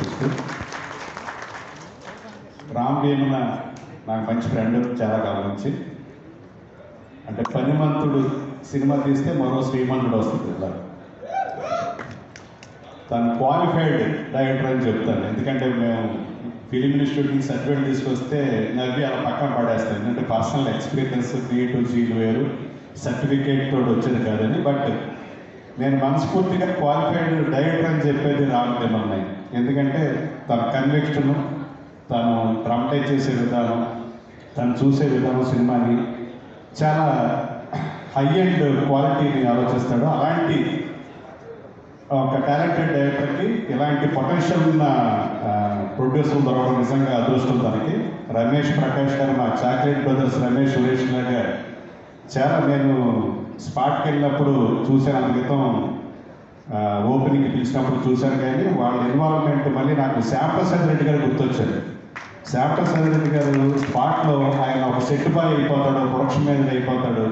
ఆశిస్తూ రామ్ భీమన్న నాకు మంచి ఫ్రెండ్ చాలా కాలం నుంచి. అంటే పనిమంతుడు సినిమా తీస్తే మరో శ్రీమంతుడు వస్తుంది ఇలా. తను క్వాలిఫైడ్ డైరెక్టర్ అని చెప్తాను. ఎందుకంటే మేము ఫిలిం ఇన్స్టిట్యూట్కి సర్టిఫికేట్ తీసుకొస్తే నవ్వి అలా పక్కన పడేస్తాను. ఎందుకంటే పర్సనల్ ఎక్స్పీరియన్స్ క్రియేటివ్ సీల్ వేరు, సర్టిఫికేట్ తోటి వచ్చేది కాదని. బట్ నేను మనస్ఫూర్తిగా క్వాలిఫైడ్ డైరెక్టర్ అని చెప్పేది రామ్ భీమన్న. ఎందుకంటే తన కన్విక్షను, తను డ్రామటైజ్ చేసే విధానం, తను చూసే విధానం సినిమాని చాలా హై అండ్ క్వాలిటీని ఆలోచిస్తాడు. అలాంటి ఒక టాలెంటెడ్ డైరెక్టర్కి ఇలాంటి పొటెన్షియల్ ఉన్న ప్రొడ్యూసర్ దొరకడం నిజంగా అదృష్టం తనకి. రమేష్ ప్రకాష్ గారు, మా చాక్లెట్ బ్రదర్స్ రమేష్ సురేష్ లాగా చాలా నేను స్పాట్కి వెళ్ళినప్పుడు చూశాను. అంత క్రితం ఓపెనింగ్ పిలిచినప్పుడు చూశాను. కానీ వాళ్ళ ఇన్వాల్వ్మెంట్ మళ్ళీ నాకు శ్యాంప్రసాద్ రెడ్డి గారు గుర్తొచ్చారు. శ్యాంప్రసాద్ రెడ్డి గారు స్పాట్లో ఆయన ఒక సెట్ బాయ్ అయిపోతాడు, ప్రొడక్షన్ మేనేజర్ అయిపోతాడు.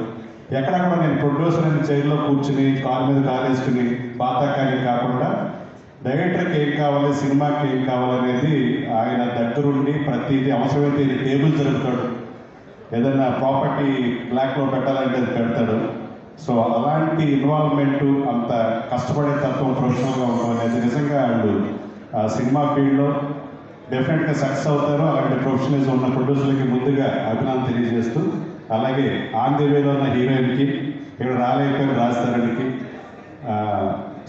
ఎక్కడక్కడ నేను ప్రొడ్యూసర్ అని చైర్లో కూర్చుని కాలు మీద కాలు వేసుకుని బాతాకాని కాకుండా డైరెక్టర్కి ఏం కావాలి, సినిమాకి ఏం కావాలనేది ఆయన దగ్గరుండి ప్రతిదీ అవసరమైతే టేబుల్ జరుపుతాడు. ఏదైనా ప్రాపర్టీ బ్లాక్లో పెట్టాలంటే అది పెడతాడు. సో అలాంటి ఇన్వాల్వ్మెంటు, అంత కష్టపడే తత్వం, ప్రొఫెషనల్గా ఉండడం అనేది నిజంగా వాళ్ళు సినిమా ఫీల్డ్లో డెఫినెట్గా సక్సెస్ అవుతారు. అలాంటి ప్రొఫెషనల్స్ ఉన్న ప్రొడ్యూసర్లకి ముందుగా అభినందన తెలియజేస్తూ, అలాగే ఆన్ ది వేలో ఉన్న హీరోయిన్కి, ఇక్కడ రాలేకపోయిన రాజధానికి,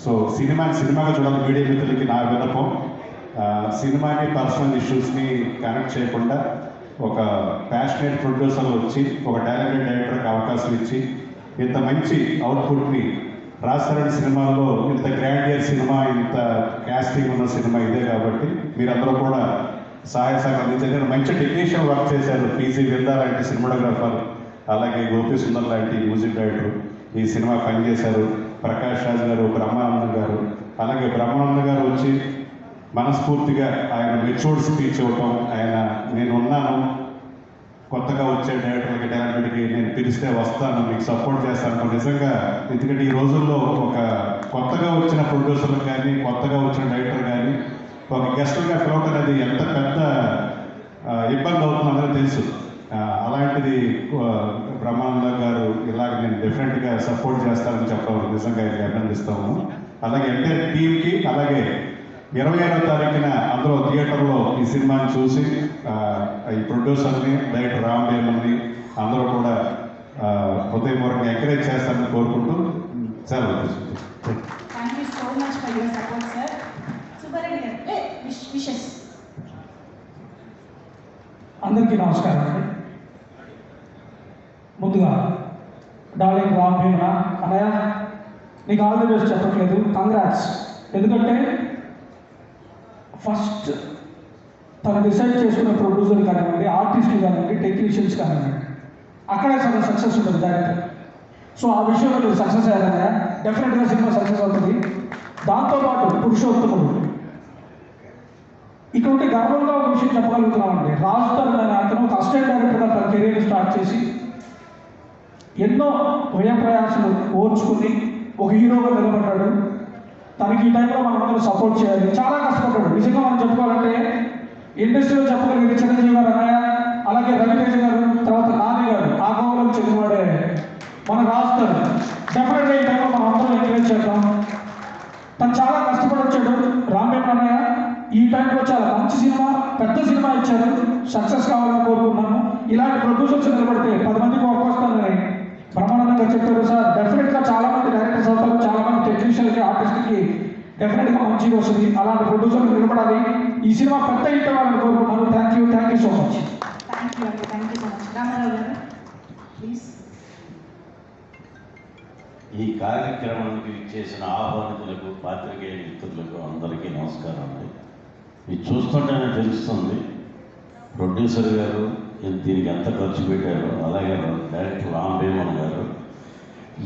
సో సినిమాగా చూడాలి మీడియా మిత్రులకి నా విన్నపం. సినిమాని పర్సనల్ ఇష్యూస్ని కనెక్ట్ చేయకుండా ఒక ప్యాషనేట్ ప్రొడ్యూసర్ వచ్చి ఒక టాలెంటెడ్ డైరెక్టర్కి అవకాశం ఇచ్చి ఇంత మంచి అవుట్పుట్ని రాజధాని సినిమాలో, ఇంత గ్రాండియర్ సినిమా, ఇంత కాస్టింగ్ ఉన్న సినిమా ఇదే. కాబట్టి మీరందరూ కూడా సహాయ సహకారం మంచి టెక్నీషియన్ వర్క్ చేశారు. పీజీ విందా లాంటి సినిమాటోగ్రాఫర్, అలాగే గోపి సుందర్ లాంటి మ్యూజిక్ డైరెక్టర్ ఈ సినిమా పనిచేశారు. ప్రకాష్ రాజ్ గారు, బ్రహ్మానందం గారు, అలాగే బ్రహ్మానందం గారు వచ్చి మనస్ఫూర్తిగా ఆయన మెచ్యూర్డ్ స్పీచ్ ఇవ్వటం, ఆయన నేనున్నాను, కొత్తగా వచ్చే డైరెక్టర్లకి టాలెంట్కి నేను పిలిస్తే వస్తాను, మీకు సపోర్ట్ చేస్తాను నిజంగా. ఎందుకంటే ఈ రోజుల్లో ఒక కొత్తగా వచ్చిన ప్రొడ్యూసర్లు కానీ, కొత్తగా వచ్చిన డైరెక్టర్ కానీ ఒక గెస్ట్గా పిలవటం అనేది ఎంత పెద్ద ఇబ్బంది అవుతుందో తెలుసు. అలాంటిది బ్రహ్మానందం గారు ఇలాగ నేను డెఫినెట్గా సపోర్ట్ చేస్తానని చెప్పడం నిజంగా అభినందిస్తాము. అలాగే అంటే టీంకి, అలాగే 27వ తారీఖున అందరూ థియేటర్లో ఈ సినిమాని చూసి ఈ ప్రొడ్యూసర్ని, డైరెక్టర్ రామ్ భీమన్ని అందరూ కూడా హృదయపూర్వకంగా ఎంకరేజ్ చేస్తారని కోరుకుంటూ సెలవు తీసుకుంటాం. అందరికీ నమస్కారం అండి. ముందుగా డార్లింగ్ రామ్ భీమన్న అన్నయ్య, నీకు ఆల్ ది బెస్ట్ చెప్పట్లేదు, కంగ్రాట్స్. ఎందుకంటే ఫస్ట్ తను డిసైడ్ చేసుకున్న ప్రొడ్యూసర్ కానివ్వండి, ఆర్టిస్టులు కానివ్వండి, టెక్నీషియన్స్ కానివ్వండి, అక్కడే సగం సక్సెస్ ఉంటుంది డైరెక్టర్. సో ఆ విషయంలో మీరు సక్సెస్ అయ్యారన్నయ్య. డెఫినెట్గా సినిమా సక్సెస్ అవుతుంది. దాంతోపాటు పురుషోత్తముడు ఇటువంటి గర్వంగా ఒక విషయం చెప్పగలుగుతున్నామండి. రాజధాని అనే అతను ఒక అసిస్టెంట్ డైరెక్టర్గా తన కెరీర్ స్టార్ట్ చేసి ఎన్నో వ్యయ ప్రయాసాలు ఓర్చుకుని ఒక హీరోగా నిలబడ్డాడు. తనకి ఈ టైంలో మనందరూ సపోర్ట్ చేయాలి. చాలా కష్టపడ్డాడు. నిజంగా మనం చెప్పుకోవాలంటే ఇండస్ట్రీలో చెప్పగలిగితే చిరంజీవి గారు అన్నయ్య, అలాగే రవితేజ గారు, తర్వాత నాని గారు, ఆ గౌరవం చెందినవాడే మన రాజధాని. డెఫినెట్గా ఈ టైంలో మనం అందరం ఎంకరేజ్ చేద్దాం. తను చాలా కష్టపడి వచ్చాడు రామ్ భీమన్న అన్నయ్య. ఈ టైంలో చాలా మంచి సినిమా, పెద్ద సినిమా ఇచ్చారు. సక్సెస్ కావాలని కోరుకున్నాము. ఇలాంటి ప్రొడ్యూసర్స్ నిలబడితే 10 మందికి వర్క్ వస్తుందని బ్రహ్మానందంగా చెప్పారు సార్. డెఫినెట్గా చాలా మంది డైరెక్టర్స్ అవుతారు, చాలా మంది టెక్నీషియన్కి, ఆర్టిస్ట్కి డెఫినెట్గా మంచిగా వస్తుంది. అలాంటి ప్రొడ్యూసర్లు నిలబడాలి. ఈ సినిమా పెద్ద హిట్ అవ్వాలని కోరుకుంటున్నాను. Thank you so much. ఈ కార్యక్రమానికి చేసిన ఆహ్వానితులకు, పాత్రికేయ మిత్రులకు అందరికీ నమస్కారం అండి. ఇది చూస్తుంటేనే తెలుస్తుంది ప్రొడ్యూసర్ గారు దీనికి ఎంత ఖర్చు పెట్టారో, అలాగే డైరెక్టర్ రామ్ భీమన్న గారు,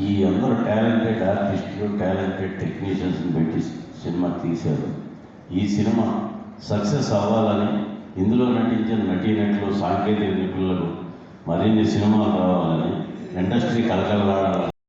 ఈ అందరూ టాలెంటెడ్ ఆర్టిస్టులు, టాలెంటెడ్ టెక్నీషియన్స్ని పెట్టి సినిమా తీశారు. ఈ సినిమా సక్సెస్ అవ్వాలని, ఇందులో నటించిన నటీనటులు, సాంకేతిక నిపుణులకు మరిన్ని సినిమాలు రావాలని, ఇండస్ట్రీ కలకలలాడాలని